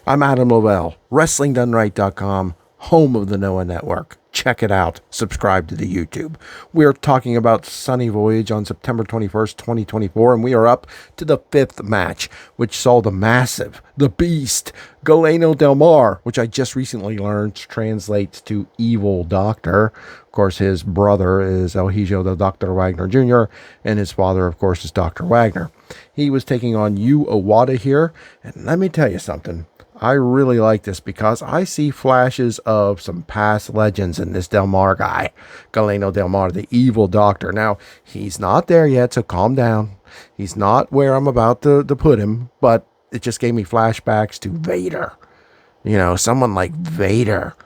I'm Adam Lovell, WrestlingDoneRight.com, home of the Noah Network. Check it out. Subscribe to the YouTube. We're talking about Sunny Voyage on September 21st, 2024, and we are up to the fifth match, which saw the massive, the beast, Galeno Del Mar, which I just recently learned translates to Evil Doctor. Of course, his brother is El Hijo de Dr. Wagner Jr., and his father, of course, is Dr. Wagner. He was taking on Owada here, and let me tell you something. I really like this because I see flashes of some past legends in this Del Mar guy, Galeno Del Mar, the Evil Doctor. Now, he's not there yet, so calm down. He's not where I'm about to put him, but it just gave me flashbacks to Vader. You know, someone like Vader.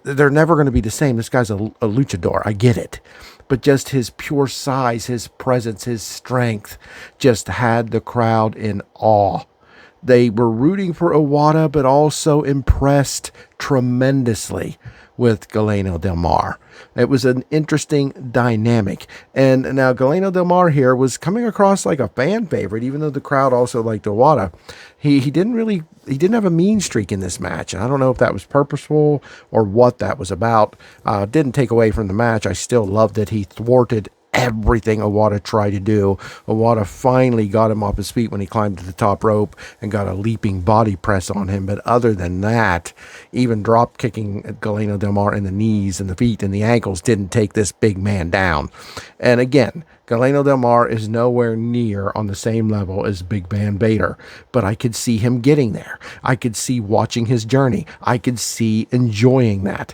They're never going to be the same. This guy's a luchador. I get it. But just his pure size, his presence, his strength just had the crowd in awe. They were rooting for Owada, but also impressed tremendously with Galeno Del Mar. It was an interesting dynamic. And now Galeno Del Mar here was coming across like a fan favorite, even though the crowd also liked Owada. He didn't have a mean streak in this match. And I don't know if that was purposeful or what that was about. Didn't take away from the match. I still loved it. He thwarted everything Owada tried to do. Owada finally got him off his feet when he climbed to the top rope and got a leaping body press on him. But other than that, even drop kicking at Galeno Del Mar in the knees and the feet and the ankles didn't take this big man down. And again, Galeno Del Mar is nowhere near on the same level as Big Man Vader, but I could see him getting there. I could see watching his journey. I could see enjoying that.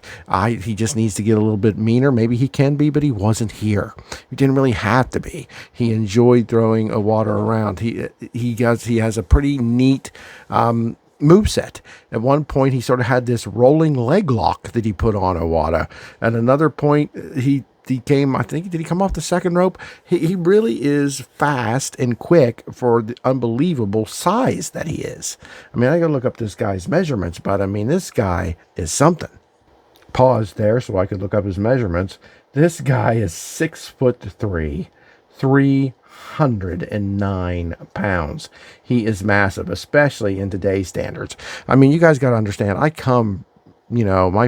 He just needs to get a little bit meaner. Maybe he can be, but he wasn't here. He didn't really have to be. He enjoyed throwing Owada around. He has a pretty neat moveset. At one point, he sort of had this rolling leg lock that he put on Owada. At another point, he came, I think, did he come off the second rope? He really is fast and quick for the unbelievable size that he is. I mean, I gotta look up this guy's measurements, but I mean, this guy is something. Pause there so I could look up his measurements. This guy is 6'3", 309 pounds. He is massive, especially in today's standards. I mean, you guys got to understand, my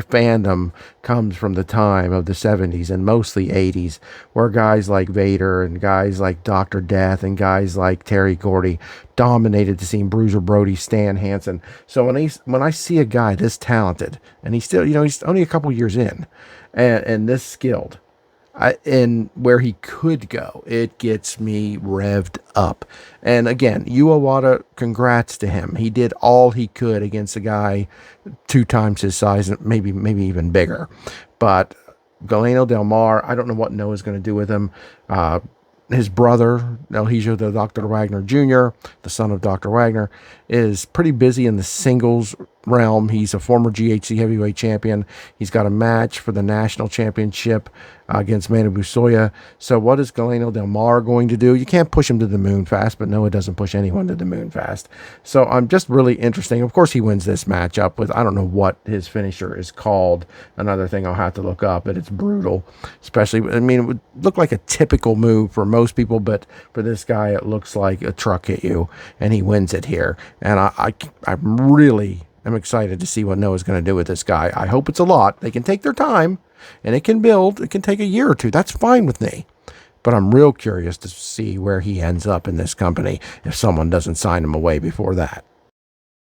fandom comes from the time of the 70s and mostly 80s, where guys like Vader and guys like Dr. Death and guys like Terry Gordy dominated the scene. Bruiser Brody, Stan Hansen. So when I see a guy this talented, and he's still, he's only a couple years in, and this skilled, and where he could go, it gets me revved up. And again, Owada, congrats to him. He did all he could against a guy 2 times his size, and maybe even bigger. But Galeno Del Mar, I don't know what Noah's going to do with him. His brother, El Hijo de Dr. Wagner Jr., the son of Dr. Wagner, is pretty busy in the singles realm. He's a former GHC heavyweight champion. He's got a match for the national championship against Manabu Soya. So what is Galeno Del Mar going to do? You can't push him to the moon fast, but Noah doesn't push anyone to the moon fast. So I'm just really interesting. Of course, he wins this matchup with, I don't know what his finisher is called. Another thing I'll have to look up, but it's brutal. Especially, I mean, it would look like a typical move for most people, but for this guy, it looks like a truck hit you, and he wins it here. And I'm really excited to see what Noah's going to do with this guy. I hope it's a lot. They can take their time, and it can build. It can take a year or two. That's fine with me. But I'm real curious to see where he ends up in this company if someone doesn't sign him away before that.